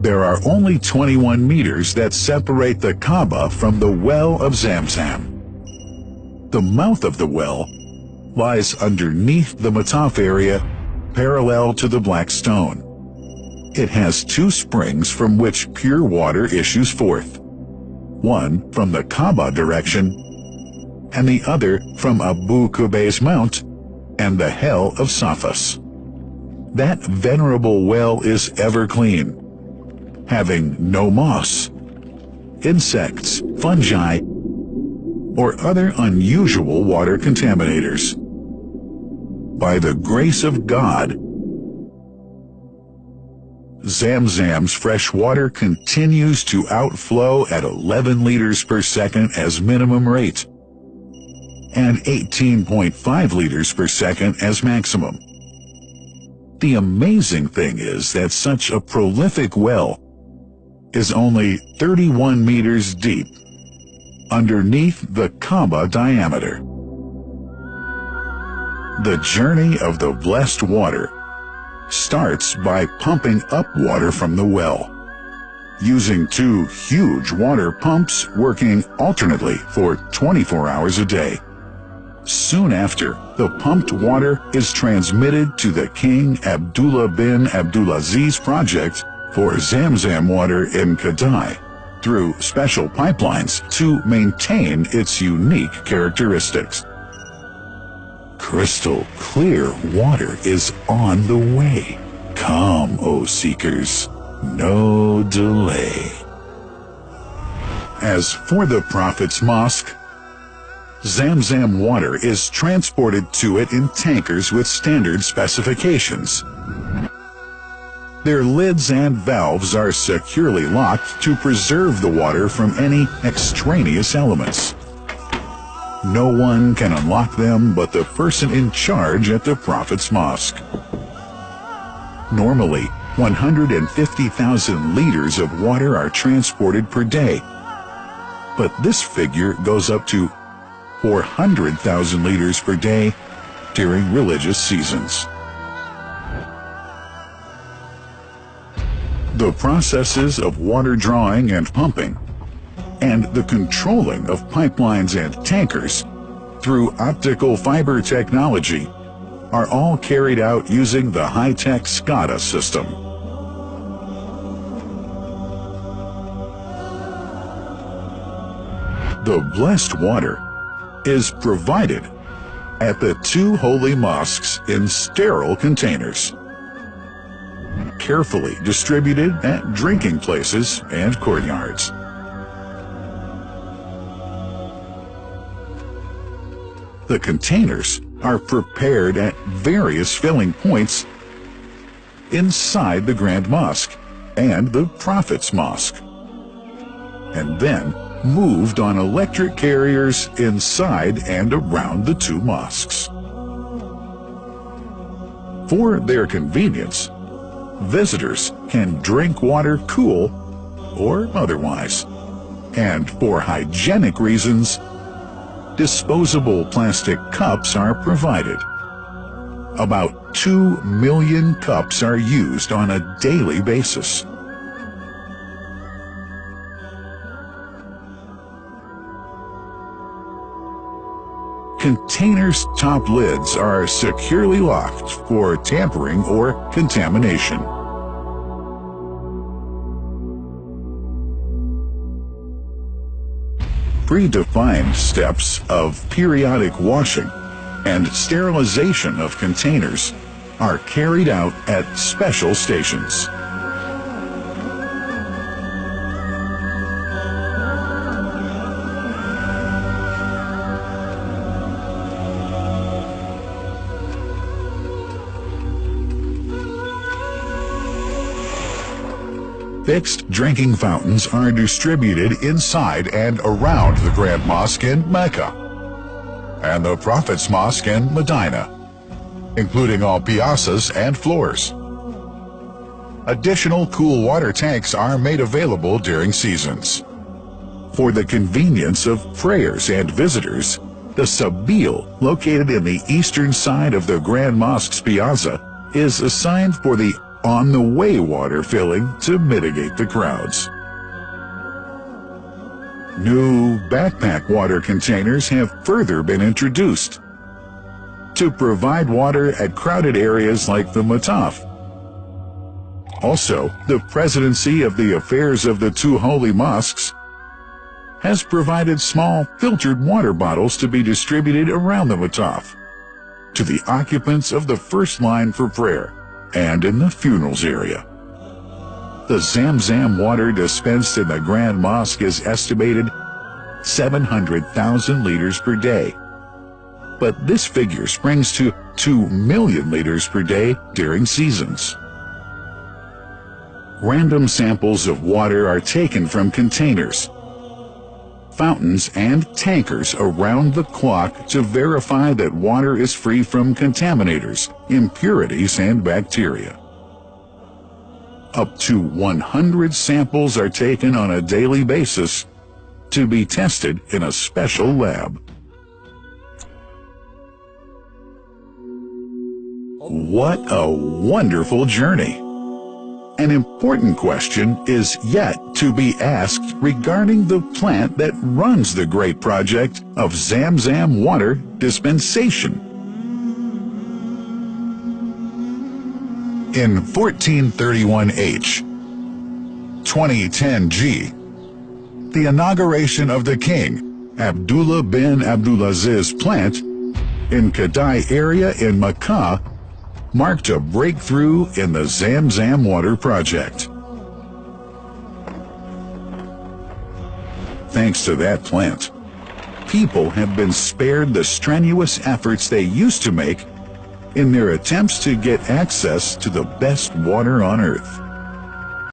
There are only 21 meters that separate the Kaaba from the well of Zam Zam. The mouth of the well lies underneath the Mataf area, parallel to the black stone. It has two springs from which pure water issues forth, one from the Kaaba direction and the other from Abu Qubay's mount and the hell of Safas. That venerable well is ever clean, having no moss, insects, fungi, or other unusual water contaminators. By the grace of God, Zam Zam's fresh water continues to outflow at 11 liters per second as minimum rate, and 18.5 liters per second as maximum. The amazing thing is that such a prolific well is only 31 meters deep, underneath the Kaaba diameter. The journey of the blessed water starts by pumping up water from the well, using two huge water pumps working alternately for 24 hours a day. Soon after, the pumped water is transmitted to the King Abdullah bin Abdulaziz project for Zam Zam water in Kadai through special pipelines to maintain its unique characteristics. Crystal clear water is on the way. Come, O seekers, no delay. As for the Prophet's Mosque, Zam Zam water is transported to it in tankers with standard specifications. Their lids and valves are securely locked to preserve the water from any extraneous elements. No one can unlock them but the person in charge at the Prophet's Mosque. Normally, 150,000 liters of water are transported per day, but this figure goes up to 400,000 liters per day during religious seasons. The processes of water drawing and pumping, and the controlling of pipelines and tankers through optical fiber technology are all carried out using the high-tech SCADA system. The blessed water is provided at the two holy mosques in sterile containers, carefully distributed at drinking places and courtyards. The containers are prepared at various filling points inside the Grand Mosque and the Prophet's Mosque, and then moved on electric carriers inside and around the two mosques. For their convenience, visitors can drink water cool or otherwise, and for hygienic reasons, disposable plastic cups are provided. About 2 million cups are used on a daily basis. Containers' top lids are securely locked for tampering or contamination. Predefined steps of periodic washing and sterilization of containers are carried out at special stations. Fixed drinking fountains are distributed inside and around the Grand Mosque in Mecca and the Prophet's Mosque in Medina, including all piazzas and floors. Additional cool water tanks are made available during seasons. For the convenience of prayers and visitors, the Sabil, located in the eastern side of the Grand Mosque's piazza, is assigned for the on-the-way water filling to mitigate the crowds. New backpack water containers have further been introduced to provide water at crowded areas like the Mataf. Also, the Presidency of the Affairs of the Two Holy Mosques has provided small filtered water bottles to be distributed around the Mataf to the occupants of the first line for prayer and in the funerals area. The Zam Zam water dispensed in the Grand Mosque is estimated 700,000 liters per day, but this figure springs to 2 million liters per day during seasons. Random samples of water are taken from containers, fountains, and tankers around the clock to verify that water is free from contaminators, impurities, and bacteria. Up to 100 samples are taken on a daily basis to be tested in a special lab. What a wonderful journey! An important question is yet to be asked regarding the plant that runs the great project of Zam Zam water dispensation. In 1431H, 2010G, the inauguration of the King Abdullah bin Abdulaziz plant in Kadai area in Makkah marked a breakthrough in the Zam Zam water project. Thanks to that plant, people have been spared the strenuous efforts they used to make in their attempts to get access to the best water on Earth.